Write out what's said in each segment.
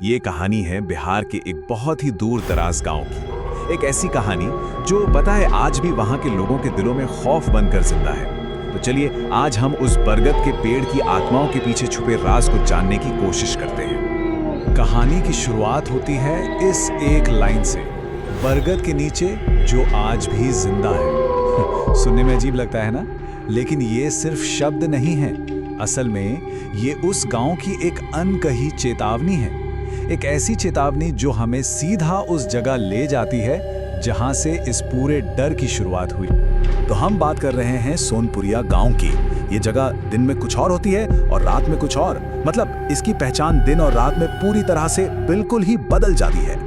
ये कहानी है बिहार के एक बहुत ही दूर दराज गांव की। एक ऐसी कहानी जो पता है आज भी वहां के लोगों के दिलों में खौफ बनकर जिंदा है। तो चलिए आज हम उस बरगद के पेड़ की आत्माओं के पीछे छुपे राज को जानने की कोशिश करते हैं। कहानी की शुरुआत होती है इस एक लाइन से, बरगद के नीचे जो आज भी जिंदा है। सुनने में अजीब लगता है ना, लेकिन ये सिर्फ शब्द नहीं है। असल में ये उस गांव की एक अनकही चेतावनी है, एक ऐसी चेतावनी जो हमें सीधा उस जगह ले जाती है जहां से इस पूरे डर की शुरुआत हुई। तो हम बात कर रहे हैं सोनपुरिया गांव की। ये जगह दिन में कुछ और होती है और रात में कुछ और, मतलब इसकी पहचान दिन और रात में पूरी तरह से बिल्कुल ही बदल जाती है।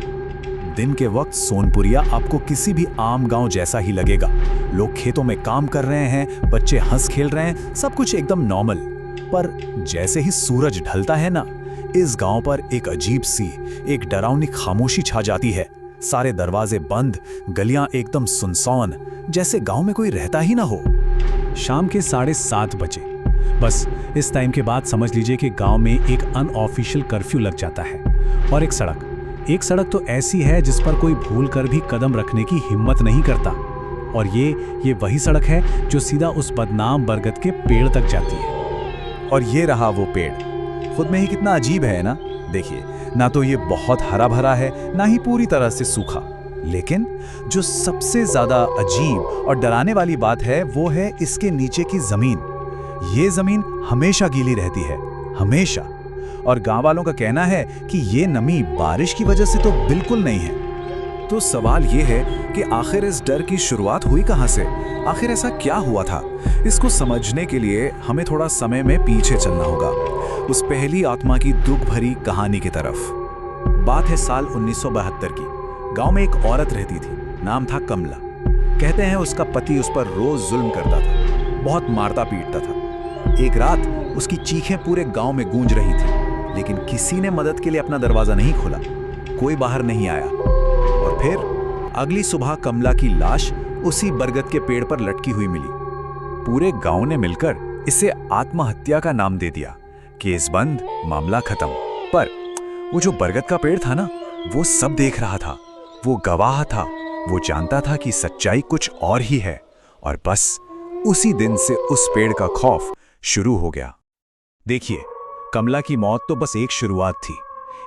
दिन के वक्त सोनपुरिया आपको किसी भी आम गांव जैसा ही लगेगा। लोग खेतों में काम कर रहे हैं, बच्चे हंस खेल रहे हैं, सब कुछ एकदम नॉर्मल। पर जैसे ही सूरज ढलता है ना, इस गांव पर एक अजीब सी, एक डरावनी खामोशी छा जाती है। सारे दरवाजे बंद, गलियां एकदम सुनसान, जैसे गांव में कोई रहता ही ना हो। शाम के 7:30 बजे, बस इस टाइम के बाद समझ लीजिए कि गांव में एक अनऑफिशियल कर्फ्यू लग जाता है। और एक सड़क तो ऐसी है जिस पर कोई भूल कर भी कदम रखने की हिम्मत नहीं करता। और ये वही सड़क है जो सीधा उस बदनाम बरगद के पेड़ तक जाती है। और ये रहा वो पेड़, खुद में ही कितना अजीब है ना। देखिए, ना तो ये बहुत हरा भरा है, ना ही पूरी तरह से सूखा। लेकिन जो सबसे ज्यादा अजीब और डराने वाली बात है वो है इसके नीचे की जमीन। ये जमीन हमेशा गीली रहती है, हमेशा। और गांव वालों का कहना है कि ये नमी बारिश की वजह से तो बिल्कुल नहीं है। तो सवाल ये है कि आखिर इस डर की शुरुआत हुई कहां से? आखिर ऐसा क्या हुआ था? इसको समझने के लिए हमें थोड़ा समय में पीछे चलना होगा, उस पहली आत्मा की दुख भरी कहानी की तरफ। बात है साल 1972 की। गांव में एक औरत रहती थी, नाम था कमला। कहते हैं उसका पति उस पर रोज जुल्म करता था, बहुत मारता पीटता था। एक रात उसकी चीखें पूरे गांव में गूंज रही थी, लेकिन किसी ने मदद के लिए अपना दरवाजा नहीं खोला, कोई बाहर नहीं आया। और फिर अगली सुबह कमला की लाश उसी बरगद के पेड़ पर लटकी हुई मिली। पूरे गांव ने मिलकर इसे आत्महत्या का नाम दे दिया। केस बंद, मामला खत्म। पर वो जो बरगद का पेड़ था ना, वो सब देख रहा था, वो गवाह था, वो जानता था कि सच्चाई कुछ और ही है। और बस उसी दिन से उस पेड़ का खौफ शुरू हो गया। देखिए, कमला की मौत तो बस एक शुरुआत थी।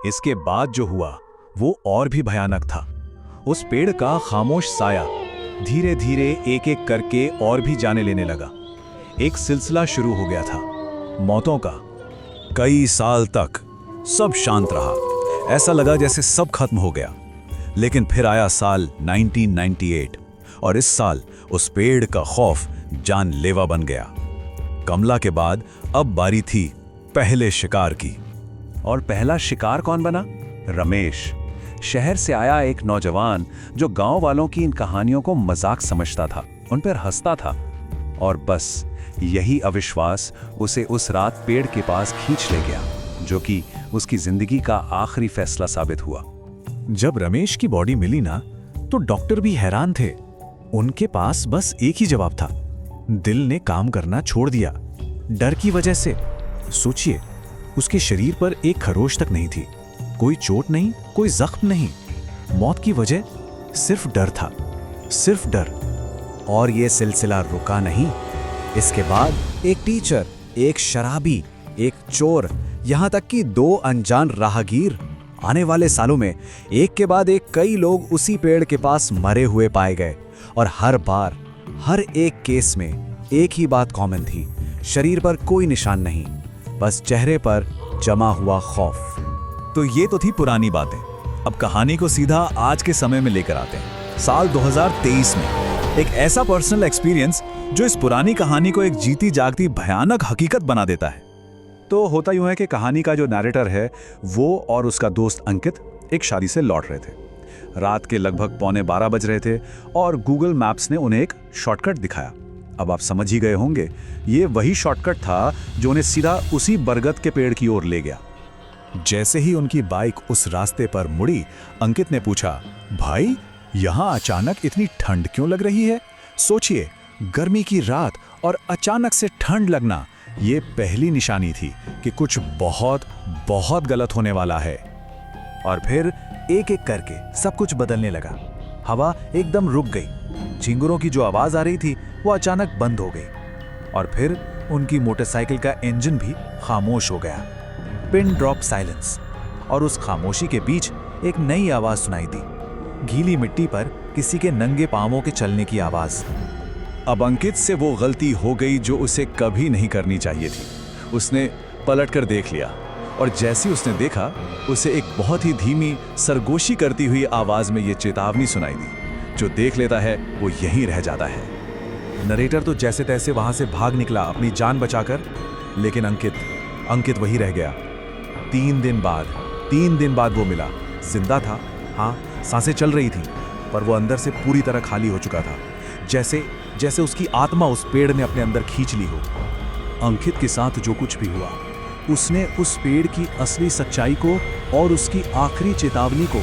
इसके बाद जो हुआ वो और भी भयानक था। उस पेड़ का खामोश साया धीरे धीरे एक एक करके और भी जाने लेने लगा। एक सिलसिला शुरू हो गया था मौतों का। कई साल तक सब शांत रहा, ऐसा लगा जैसे सब खत्म हो गया। लेकिन फिर आया साल 1998 और इस साल उस पेड़ का खौफ जानलेवा बन गया। कमला के बाद अब बारी थी पहले शिकार की। और पहला शिकार कौन बना? रमेश। शहर से आया एक नौजवान जो गांव वालों की इन कहानियों को मजाक समझता था, उन पर हंसता था। और बस यही अविश्वास उसे उस रात पेड़ के पास खींच ले गया, जो कि उसकी जिंदगी का आखिरी फैसला साबित हुआ। जब रमेश की बॉडी मिली ना, तो डॉक्टर भी हैरान थे। उनके पास बस एक ही जवाब था, दिल ने काम करना छोड़ दिया, डर की वजह से। सोचिए, उसके शरीर पर एक खरोच तक नहीं थी, कोई चोट नहीं, कोई जख्म नहीं। मौत की वजह सिर्फ डर था, सिर्फ डर। और ये सिलसिला रुका नहीं। इसके बाद एक टीचर, एक शराबी, एक चोर, यहां तक कि 2 अनजान राहगीर। आने वाले सालों में एक के बाद एक कई लोग उसी पेड़ के पास मरे हुए पाए गए। और हर बार, हर एक केस में एक ही बात कॉमन थी, शरीर पर कोई निशान नहीं, बस चेहरे पर जमा हुआ खौफ। तो ये तो थी पुरानी बातें। अब कहानी को सीधा आज के समय में लेकर आते हैं, साल 2023 में। एक ऐसा पर्सनल एक्सपीरियंस जो इस पुरानी कहानी को एक जीती जागती भयानक हकीकत बना देता है। तो होता यूं है कि कहानी का जो नैरेटर है वो और उसका दोस्त अंकित एक शादी से लौट रहे थे। रात के लगभग 11:45 बज रहे थे और गूगल मैप्स ने उन्हें एक शॉर्टकट दिखाया। अब आप समझ ही गए होंगे, ये वही शॉर्टकट था जो उन्हें सीधा उसी बरगद के पेड़ की ओर ले गया। जैसे ही उनकी बाइक उस रास्ते पर मुड़ी, अंकित ने पूछा, भाई यहाँ अचानक इतनी ठंड क्यों लग रही है? सोचिए, गर्मी की रात और अचानक से ठंड लगना, ये पहली निशानी थी कि कुछ बहुत बहुत गलत होने वाला है। और फिर एक एक करके सब कुछ बदलने लगा। हवा एकदम रुक गई, झिंगुरों की जो आवाज आ रही थी वो अचानक बंद हो गई और फिर उनकी मोटरसाइकिल का इंजन भी खामोश हो गया। Pin drop silence. और उस खामोशी के बीच एक नई आवाज सुनाई दी, गीली मिट्टी पर किसी के नंगे पांवों के चलने की आवाज। अब अंकित से वो गलती हो गई जो उसे कभी नहीं करनी चाहिए थी। उसने पलटकर देख लिया और जैसे उसने देखा, उसे एक बहुत ही धीमी सरगोशी करती हुई आवाज में ये चेतावनी सुनाई दी, जो देख लेता है वो यहीं रह जाता है। नरेटर तो जैसे तैसे वहां से भाग निकला अपनी जान बचाकर, लेकिन अंकित वही रह गया। 3 दिन बाद वो मिला। जिंदा था, हाँ, सांसें चल रही थी, पर वो अंदर से पूरी तरह खाली हो चुका था, जैसे उसकी आत्मा उस पेड़ ने अपने अंदर खींच ली हो। अंकित के साथ जो कुछ भी हुआ, उसने उस पेड़ की असली सच्चाई को और उसकी आखिरी चेतावनी को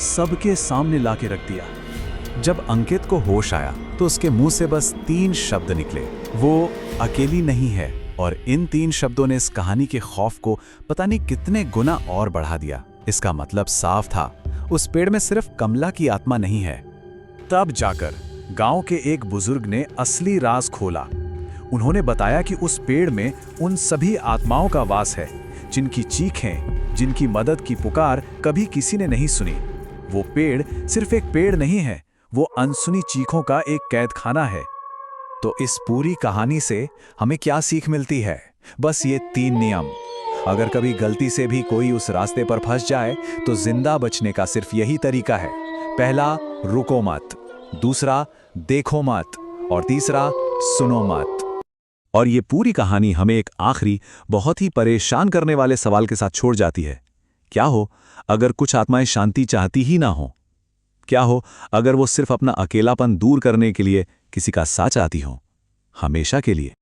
सबके सामने लाके रख दिया। जब अंकित को होश आया तो उसके मुंह से बस 3 शब्द निकले, वो अकेली नहीं है। और इन 3 शब्दों ने इस कहानी के खौफ को पता नहीं कितने गुना और बढ़ा दिया। इसका मतलब साफ था, उस पेड़ में सिर्फ कमला की आत्मा नहीं है। तब जाकर गांव के एक बुजुर्ग ने असली राज खोला। उन्होंने बताया कि उस पेड़ में उन सभी आत्माओं का वास है जिनकी चीखें, जिनकी मदद की पुकार कभी किसी ने नहीं सुनी। वो पेड़ सिर्फ एक पेड़ नहीं है, वो अनसुनी चीखों का एक कैदखाना है। तो इस पूरी कहानी से हमें क्या सीख मिलती है? बस ये 3 नियम। अगर कभी गलती से भी कोई उस रास्ते पर फंस जाए तो जिंदा बचने का सिर्फ यही तरीका है। पहला, रुको मत। दूसरा, देखो मत। और तीसरा, सुनो मत। और ये पूरी कहानी हमें एक आखिरी, बहुत ही परेशान करने वाले सवाल के साथ छोड़ जाती है। क्या हो अगर कुछ आत्माएं शांति चाहती ही ना हो? क्या हो अगर वो सिर्फ अपना अकेलापन दूर करने के लिए किसी का साथ चाहती हो, हमेशा के लिए?